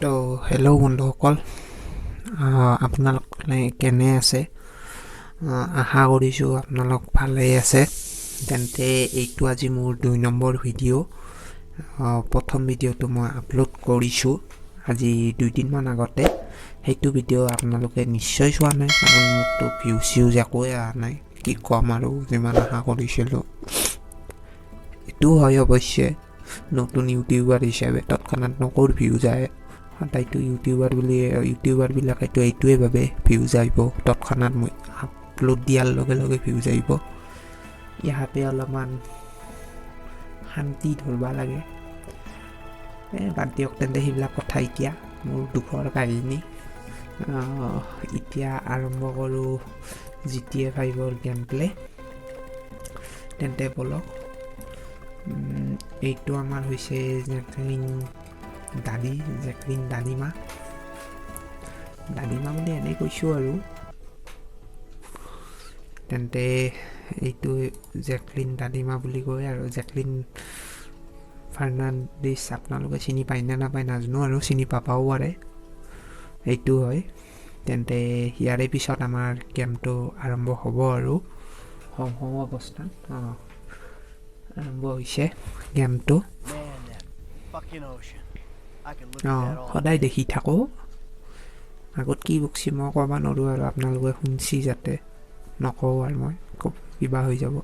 তো হেল্ল' বন্ধুসকল, আপোনালোক কেনে আছে? আশা কৰিছোঁ আপোনালোক ভালেই আছে। তেন্তে এইটো আজি মোৰ 2 নম্বৰ ভিডিঅ'। প্ৰথম ভিডিঅ'টো মই আপলোড কৰিছোঁ আজি 2 দিনমান আগতে। সেইটো ভিডিঅ' আপোনালোকে নিশ্চয় চোৱা নাই, কাৰণ মোকতো ভিউজ একোৱে অহা নাই। কি ক'ম আৰু, যিমান আশা কৰিছিলোঁ। এইটো হয় অৱশ্যে, নতুন ইউটিউবাৰ হিচাপে তৎক্ষণাত নকৰ ভিউজ আহে। সদায়তো ইউটিউবাৰবিলাকেতো এইটোৱে ভাবে ভিউজ আহিব, তৎক্ষণাত মই আপলোড দিয়াৰ লগে লগে ভিউজ আহিব। ইয়াতে অলপমান শান্তি ধৰিব লাগে। বাদ দিয়ক তেন্তে সেইবিলাক কথা। এতিয়া মোৰ দুখৰ কাহিনী। এতিয়া আৰম্ভ কৰোঁ GTA 5ৰ গেম প্লে। তেন্তে বলক। এইটো আমাৰ হৈছে জেকলিন দাদিমা বুলি এনেই কৈছোঁ আৰু। তেন্তে এইটো জেকলিন দাদিমা বুলি কয় আৰু। জেকলিন ফাৰ্ণাণ্ডেজ আপোনালোকে চিনি পায় নে নাপায় নাজানো, আৰু চিনি পাবও পাৰে। এইটো হয়। তেন্তে ইয়াৰে পিছত আমাৰ গেমটো আৰম্ভ হ'ব আৰু। অৱস্থান আৰম্ভ হৈছে গেমটো। সদায় দেখি থাকোঁ। আগত কি বকছি মই ক'ব নোৱাৰোঁ, আৰু আপোনালোকে শুনছি যাতে নকওঁ আৰু মই কিবা হৈ যাব।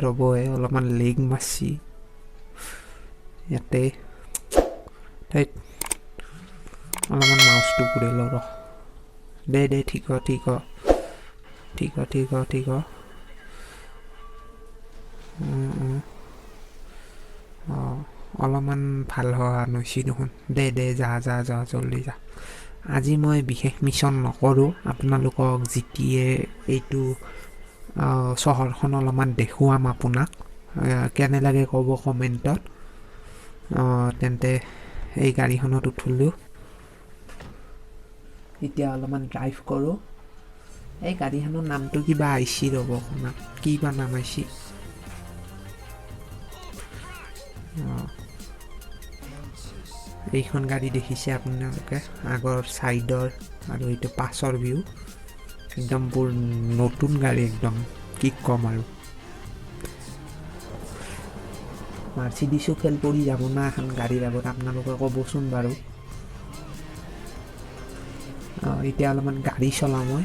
ৰ'ব, অলপমান লেগ মাৰছি ইয়াতে। অলপমান মাউচটো ঘূৰাই লওঁ ৰ। দে ঠিক অলপমান ভাল হোৱা নৈছি দেখোন। দে যা জল্দি যা। আজি মই বিশেষ মিছন নকৰোঁ, আপোনালোকক GTA এইটো চহৰখন অলপমান দেখুৱাম আপোনাক। কেনে লাগে ক'ব কমেণ্টত। তেন্তে এই গাড়ীখনত উঠিলোঁ। এতিয়া অলপমান ড্ৰাইভ কৰোঁ। এই গাড়ীখনৰ নামটো কিবা আহিছি, ৰ'ব শুনা, কি বা নাম আহিছি। এইখন গাড়ী দেখিছে আপোনালোকে, আগৰ চাইডৰ আৰু এইটো পাছৰ ভিউ। একদম বৰ নতুন গাড়ী, একদম কি ক'ম আৰু। মাৰ্চিডিছো ফেল পৰি যাব না এখন গাড়ীৰ আগত, আপোনালোকে ক'বচোন বাৰু। এতিয়া অলপমান গাড়ী চলাওঁ মই।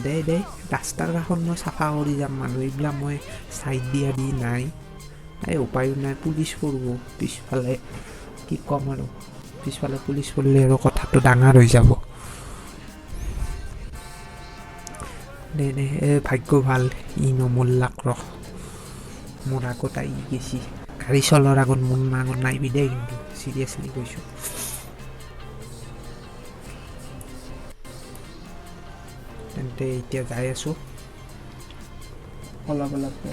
দে ৰাস্তাৰ কাষত মই চাফা কৰি যাম মানুহ, এইবিলাক মই চাইড দিয়া দি নাই। উপায়ো নাই, পুলিচ পৰব পিছফালে। কি ক'ম আৰু, পিছফালে পুলিচ পৰলে আৰু কথাটো ডাঙৰ হৈ যাব। দে ভাগ্য ভাল ই নমৰলাক ৰ। মোৰ আগত আহি গেছি। গাড়ী চলোৱাৰ আগত মোৰ আগত নাইবি দেই, কিন্তু চিৰিয়াছলি কৈছোঁ। তেন্তে এতিয়া যাই আছোঁ অলপকে।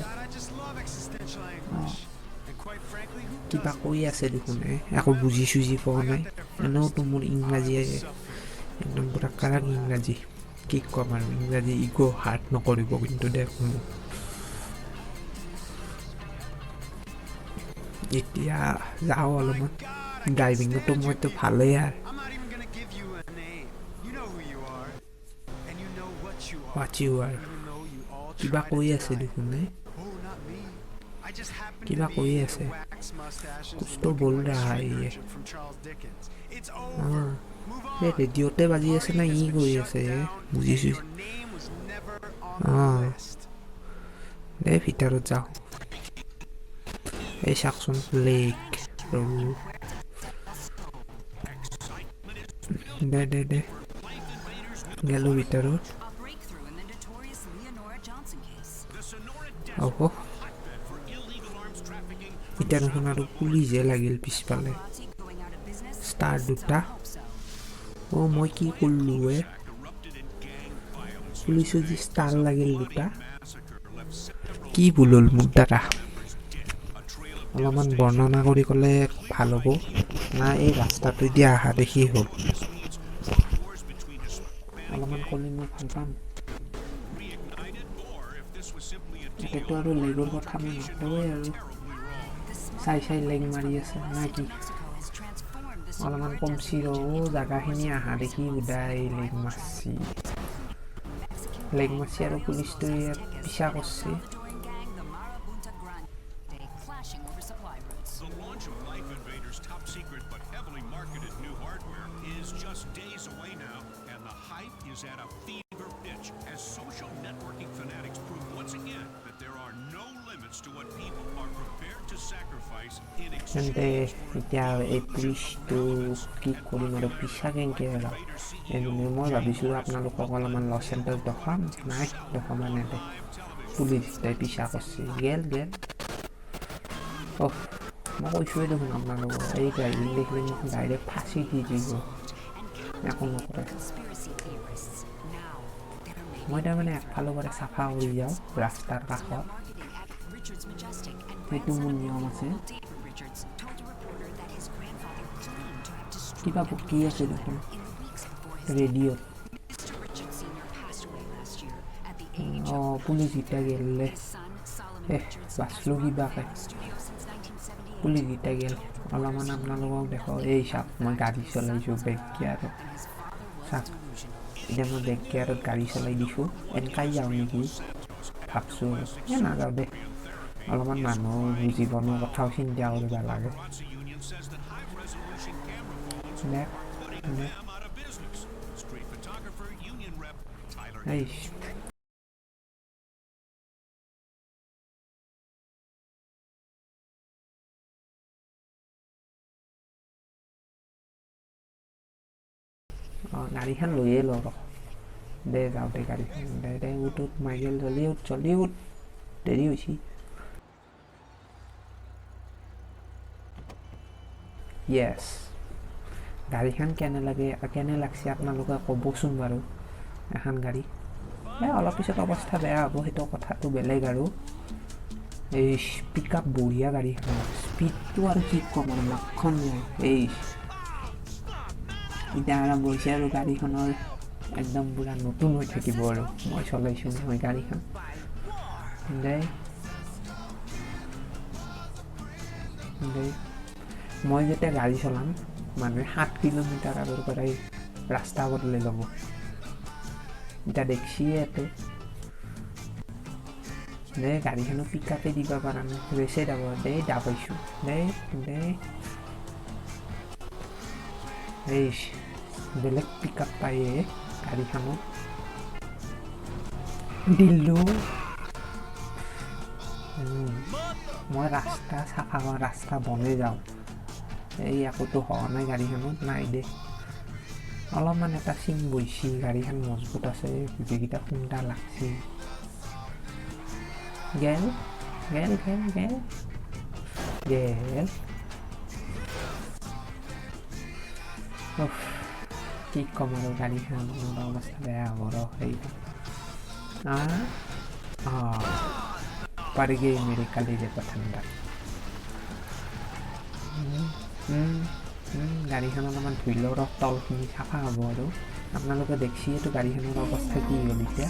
কিবা কৈ আছে দেখোন, একো বুজি পোৱা নাই। এনেওতো মোৰ ইংৰাজী একদম পুৰা কাৰাক ইংৰাজী। কি ক'ম আৰু, ইংৰাজী ইগো হাৰ্ট নকৰিব কিন্তু দে কোনো। এতিয়া যাওঁ অলপমান। ড্ৰাইভিঙতো মইতো ভালেই আৰু। কিবা কৈ আছে দেখোন, কিবা কৈ আছে। কুছ তো বল ৰাহা হে ইয়ে। এই ৰেডিঅ'তে বাজি আছে না ই কৈ আছে, বুজিছোঁ। দে ভিতৰত যাওঁ। এই চাওকচোন লেক দে গেলো ভিতৰত। এতিয়া দেখোন আৰু পুলিচহে লাগিল পিছফালে, ষ্টাৰ দুটা। মই কি কৰিলোঁ পুলিচো যি ষ্টাৰ লাগিল দুটা। কি ভুল হ'ল মোৰ দ্বাৰা, অলপমান বৰ্ণনা কৰি ক'লে ভাল হ'ব না? এই ৰাস্তাটো দিয়া অহা দেখি হ'ল, অলপমান ক'লে মই ভাল পাম। এতিয়াতো আৰু লেগৰ কথা মই নকওঁৱেই আৰু। চাই লেগ মাৰি আছে না কি? অলপমান কমছি ৰ'ব জাগাখিনি আহা দেখি উদাই লেগ মাছি আৰু পুলিচটো ইয়াত পিছা কৰিছে The launch of Life Invaders' top secret but heavily marketed new hardware is just days away now, and the hype is at a fever pitch as social networking fanatics prove once again that there are no limits to what people are prepared to sacrifice in তেন্তে exchange for এতিয়া এই পুলিচটো কি কৰিম আৰু পিছা কেনেকৈ এৰা মই ভাবিছিলোঁ আপোনালোকক অলপমান লছ এণ্টাৰ্ছ দেখাম নাই দেখাব নেদে পুলিচ তাই পিছা কৰিছে গেল মই কৈছোঁৱে দেখোন আপোনালোকক এই গাড়ী দেখিলে মোক ডাইৰেক্ট ফাঁচি দি দিব একো নকৰে মই তাৰমানে একফালৰ পৰা চাফা কৰি যাওঁ ৰাস্তাৰ কাষত সেইটো মোৰ নিয়ম আছে কিবা বকি আছে দেখোন ৰেডিঅ'ত পুলিচ গীতা গেলে বাচলোঁ কিবাকে পুলিচ গীতা গেল অলপমান আপোনালোকক দেখো এই চাওক মই গাড়ী চলাইছোঁ বেক গিয়াৰত চাওক এতিয়া মই বেক গিয়াৰত গাড়ী চলাই দিছোঁ এনেকাই যাওঁ নেকি ভাবছোঁ নাযাওঁ দে অলপমান মানুহ জীৱনৰ কথাও চিন্তা কৰিব লাগে গাড়ীখন লৈয়ে লওঁ দে যাওঁ দে গাড়ীখন দে উঠ মাইকেল জল্দি উঠ দেৰি হৈছে য়েছ গাড়ীখন কেনে লাগছে আপোনালোকে ক'বচোন বাৰু এখন গাড়ী অলপ পিছত অৱস্থা বেয়া হ'ব সেইটো কথাটো বেলেগ আৰু এই পিক আপ বঢ়িয়া গাড়ীখন স্পীডটো আৰু কি ক'ম আৰু লক্ষণ নাই এই এতিয়া আৰম্ভ হৈছে আৰু গাড়ীখনৰ একদম পুৰা নতুন হৈ থাকিব আৰু মই চলাইছোঁ নহয় গাড়ীখন দেই মই যেতিয়া গাড়ী চলাম মানুহে 7 কিলোমিটাৰ আগৰ পৰাই ৰাস্তা বদলাই ল'ব এতিয়া দেখছি ইয়াতে দে গাড়ীখনো পিক আপে দিব পৰা নাই ৰেচে দাব দেই দাবাইছোঁ দেই বেলেগ পিক আপ পায়ে গাড়ীখনত দিলোঁ মই ৰাস্তা চাফা কৰা ৰাস্তা বনে যাওঁ এই একোতো হোৱা নাই গাড়ীখনত নাই দে অলপমান এটা চিন বৈছি গাড়ীখন মজবুত আছে যিকেইটা খুন্দা লাগছি গেল কি ক'ম আৰু গাড়ীখন অৱস্থা বেয়া হ'ব ৰ সেইখন पड़ गई मेरे कलेजे पर ठंडा গাড়ীখন অলপমান ধুই লওঁ ৰ তলখিনি চাফা হ'ব আৰু আপোনালোকে দেখিছেতো গাড়ীখনৰ অৱস্থা কি হ'ল এতিয়া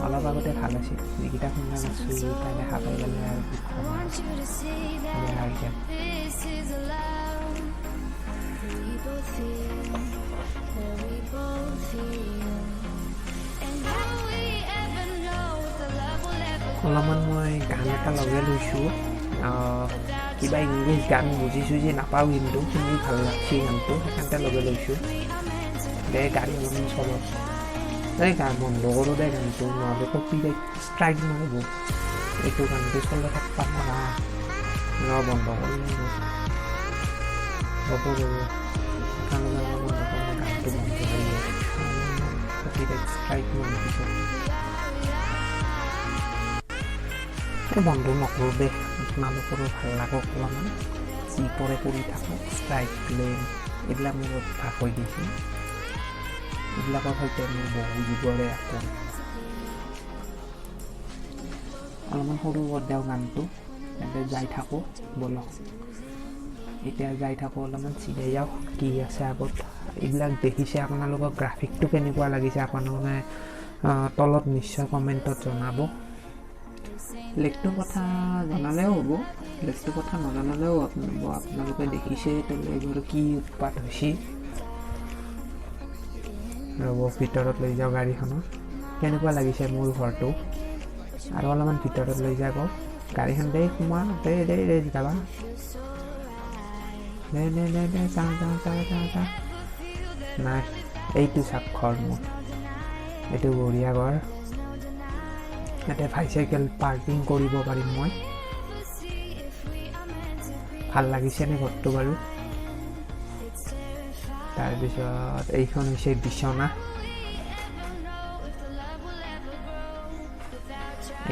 অলপ আগতে ভাল আছিল যিকেইটা শুনা নাছিলোঁ তাই দেখা পাই গ'লে আৰু কি ক'ম বেয়া হৈ গ'ল অলপমান মই গান এটা লগাই লৈছোঁ কিবা ইংলিছ গান বুজিছোঁ যে নাপাওঁ কিন্তু শুনি ভাল লাগছে গানটো সেইকাৰণে লগাই লৈছোঁ দে গাড়ী অলপমান চলক এই গান বন্ধ কৰোঁ দে গানটো নহ'লে কপিৰাইট ষ্ট্ৰাইক মাৰিব এইটো গানটো চলাই থাকিব নোৱাৰা বন্ধ কৰি হ'ব গানটো বন্ধ কৰি কপিৰাইট ষ্ট্ৰাইক মাৰি পিছত বন্ধ নকৰোঁ দে আপোনালোকৰো ভাল লাগক অলপমান যি পৰে কৰি থাকক ষ্ট্ৰাইক প্লেন এইবিলাক মোৰ অভ্যাস হৈ দিছে এইবিলাকৰ সৈতে মোৰ বহু যুগৰে আকৌ অলপমান সৰু কৰি দিওঁ গানটো তেন্তে যাই থাকোঁ বলক এতিয়া যাই থাকোঁ অলপমান চিধাই যাওক কি আছে আগত এইবিলাক দেখিছে আপোনালোকৰ গ্ৰাফিকটো কেনেকুৱা লাগিছে আপোনালোকে তলত নিশ্চয় কমেণ্টত জনাব লেগটোৰ কথা জনালেও হ'ব, লেগটোৰ কথা নজনালেও আপোনালোকে দেখিছে লেগৰ কি উৎপাত হৈছে। ৰ'ব ভিতৰত লৈ যাওঁ গাড়ীখনত। কেনেকুৱা লাগিছে মোৰ ঘৰটো, আৰু অলপমান ভিতৰত লৈ যাব গাড়ীখন। দেই সোমোৱা, দেই যাবা, দে যা। নাই, এইটো চাওক ঘৰ মোৰ, এইটো বঢ়িয়া ঘৰ। ইয়াতে বাইচাইকেল পাৰ্কিং কৰিব পাৰিম মই। ভাল লাগিছেনে ঘৰটো বাৰু? তাৰপিছত এইখন হৈছে বিচনা।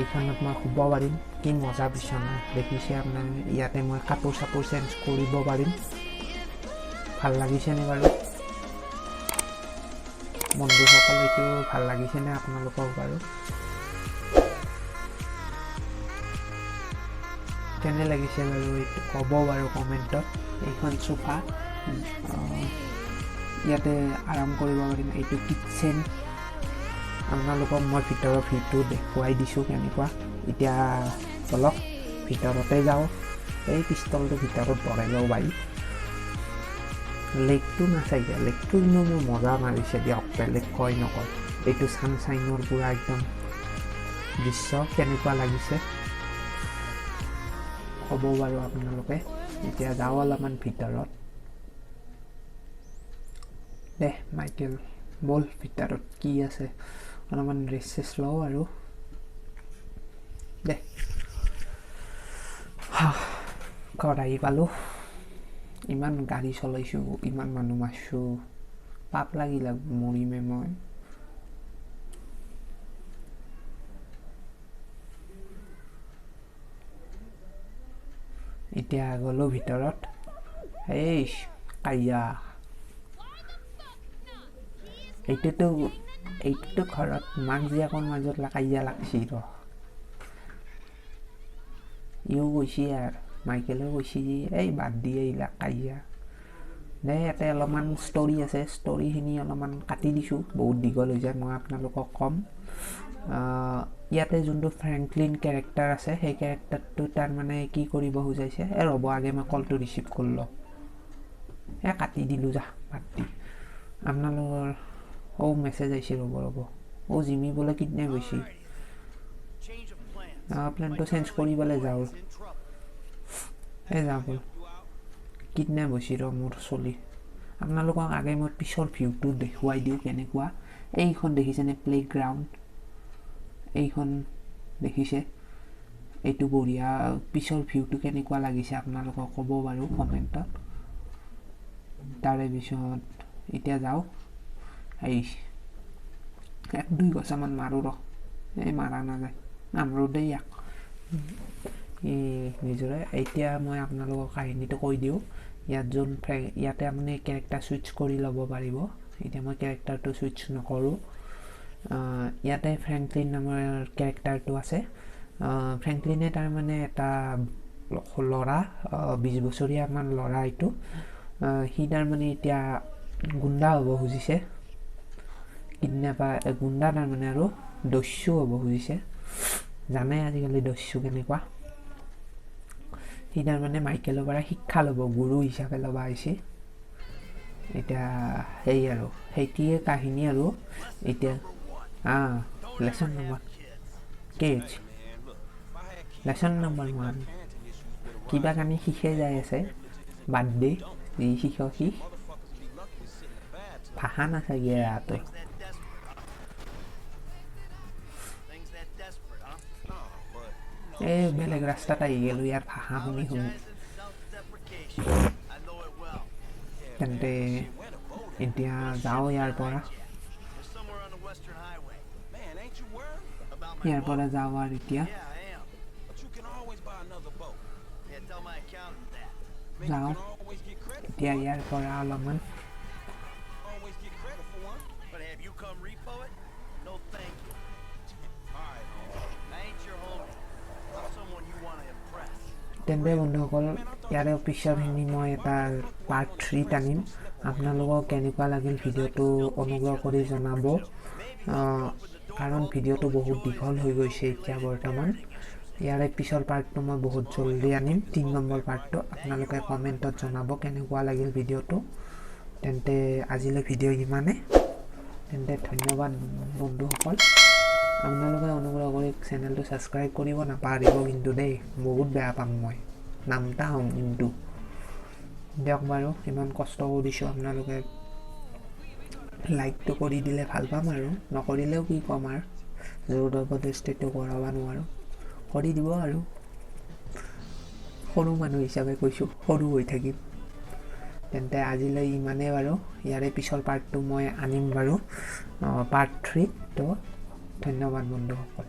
এইখনত মই শুব পাৰিম, কি মজা বিচনা দেখিছে আপোনালোকে। ইয়াতে মই কাপোৰ চাপোৰ চেঞ্জ কৰিব পাৰিম। ভাল লাগিছেনে বাৰু বন্ধুসকল? এইটো ভাল লাগিছেনে আপোনালোকক বাৰু? কেনে লাগিছে বাৰু এইটো ক'ব বাৰু কমেণ্টত। এইখন চোফা, ইয়াতে আৰাম কৰিব পাৰিম। এইটো কিটচেন। আপোনালোকক মই ভিতৰৰ ভিউটো দেখুৱাই দিছোঁ কেনেকুৱা। এতিয়া চলক ভিতৰতে যাওঁ। এই পিষ্টলটো ভিতৰত ভৰাই লওঁ বাই। লেগটো নাচাইছে, লেগটো কিন্তু মোৰ মজা মাৰিছে দিয়ক, বেলেগ কয় নকয়। এইটো ছানশ্বাইনৰ পুৰা একদম দৃশ্য কেনেকুৱা লাগিছে ক'ব বাৰু আপোনালোকে। এতিয়া যাওঁ অলপমান ভিতৰত। দে মাইকেল বল, ভিতৰত কি আছে অলপমান ৰেষ্ট চেষ্ট লওঁ আৰু দে। ঘৰত আহি পালোঁ। ইমান গাড়ী চলাইছোঁ, ইমান মানুহ মাৰিছোঁ, পাপ লাগিল মৰিমে মই। এতিয়া গ'লোঁ ভিতৰত। এই কাইয়া, এইটোতো ঘৰত মাক জীয়েকৰ মাজত কাইয়া লাগছি ৰ। ইও কৈছি আৰু মাইকেলেও কৈছি, এই বাদ দিয়ে এইবিলাক কাইয়া। দে ইয়াতে অলপমান ষ্টৰি আছে, ষ্টৰিখিনি অলপমান কাটি দিছোঁ, বহুত দীঘল হৈ যায়, মই আপোনালোকক ক'ম। ইয়াতে যোনটো ফ্ৰেংকলিন কেৰেক্টাৰ আছে, সেই কেৰেক্টাৰটো তাৰমানে কি কৰিব বুজাইছে। ৰ'ব আগে মই কলটো ৰিচিভ কৰি লওঁ। কাটি দিলোঁ যা, বাদ দি। আপোনালোকৰ মেছেজ আহিছে, ৰ'ব। জিমি বোলে কিডনেপ গৈছি। প্লেনটো চেঞ্জ কৰিবলৈ যাওঁ। যাওঁ বোলো, কিডনেপ হৈছে ৰ মোৰ চলি। আপোনালোকক আগে মই পিছৰ ভিউটো দেখুৱাই দিওঁ কেনেকুৱা। এইখন দেখিছেনে প্লেগ্ৰাউণ্ড, এইখন দেখিছে, এইটো বঢ়িয়া। পিছৰ ভিউটো কেনেকুৱা লাগিছে আপোনালোকক ক'ব বাৰু কমেণ্টত। তাৰে পিছত এতিয়া যাওঁ, এই 1-2 গছামান মাৰোঁ ৰ। মাৰা নাযায়, নামাৰোঁ দেই ইয়াক নিজৰে। এতিয়া মই আপোনালোকৰ কাহিনীটো কৈ দিওঁ। ইয়াতে আপুনি কেৰেক্টাৰ চুইচ কৰি ল'ব পাৰিব। এতিয়া মই কেৰেক্টাৰটো চুইচ নকৰোঁ। ইয়াতে ফ্ৰেংকলিন নামৰ কেৰেক্টাৰটো আছে। ফ্ৰেংকলিনে তাৰমানে এটা ল'ৰা, 20 বছৰীয়া মান ল'ৰা। এইটো সি তাৰমানে এতিয়া গুণ্ডা হ'ব খুজিছে, কিডনেপাৰ গুণ্ডা তাৰমানে, আৰু দস্যু হ'ব খুজিছে। জানে আজিকালি দস্যু কেনেকুৱা। সি তাৰমানে মাইকেলৰ পৰা শিক্ষা ল'ব, গুৰু হিচাপে ল'ব আহিছে। এতিয়া সেই আৰু সেইটিয়ে কাহিনী আৰু। এতিয়া লেচন নম্বৰ লেচন নম্বৰ 1 কিবা কানি শিখে যাই আছে। বাদ দে, যি শিখ ভাষা নাচাগে ইয়াতে। বেলেগ ৰাস্তাত আহি গ'লোঁ, ইয়াৰ ভাষা শুনি। তেন্তে এতিয়া যাওঁ ইয়াৰ পৰা যাওঁ আৰু এতিয়া যাওঁ। এতিয়া ইয়াৰ পৰা অলপমান তেন্তে বন্ধুসকল, ইয়াৰে পিছৰখিনি মই এটা পাৰ্ট 3 টানিম। আপোনালোকক কেনেকুৱা লাগিল ভিডিঅ'টো অনুগ্ৰহ কৰি জনাব, কাৰণ ভিডিঅ'টো বহুত দীঘল হৈ গৈছে এতিয়া বৰ্তমান। ইয়াৰে পিছৰ পাৰ্টটো মই বহুত জলদি আনিম 3 নম্বৰ পাৰ্টটো আপোনালোকে কমেণ্টত জনাব কেনেকুৱা লাগিল ভিডিঅ'টো তেন্তে আজিলৈ ভিডিঅ' ইমানে তেন্তে ধন্যবাদ বন্ধুসকল আপোনালোকে অনুগ্ৰহ কৰি চেনেলটো ছাবস্ক্ৰাইব কৰিব নাপাহৰিব কিন্তু দেই বহুত বেয়া পাম মই নামটা হম কিন্তু দিয়ক বাৰু ইমান কষ্ট কৰিছোঁ আপোনালোকে লাইকটো কৰি দিলে ভাল পাম আৰু নকৰিলেও কি ক'ম আৰু জোৰ জবৰদস্তিটো কৰাব নোৱাৰোঁ কৰি দিব আৰু সৰু মানুহ হিচাপে কৈছোঁ সৰু হৈ থাকিম তেন্তে আজিলৈ ইমানেই বাৰু ইয়াৰে পিছৰ পাৰ্টটো মই আনিম বাৰু পাৰ্ট 3 তো ধন্যবাদ বন্ধুসকল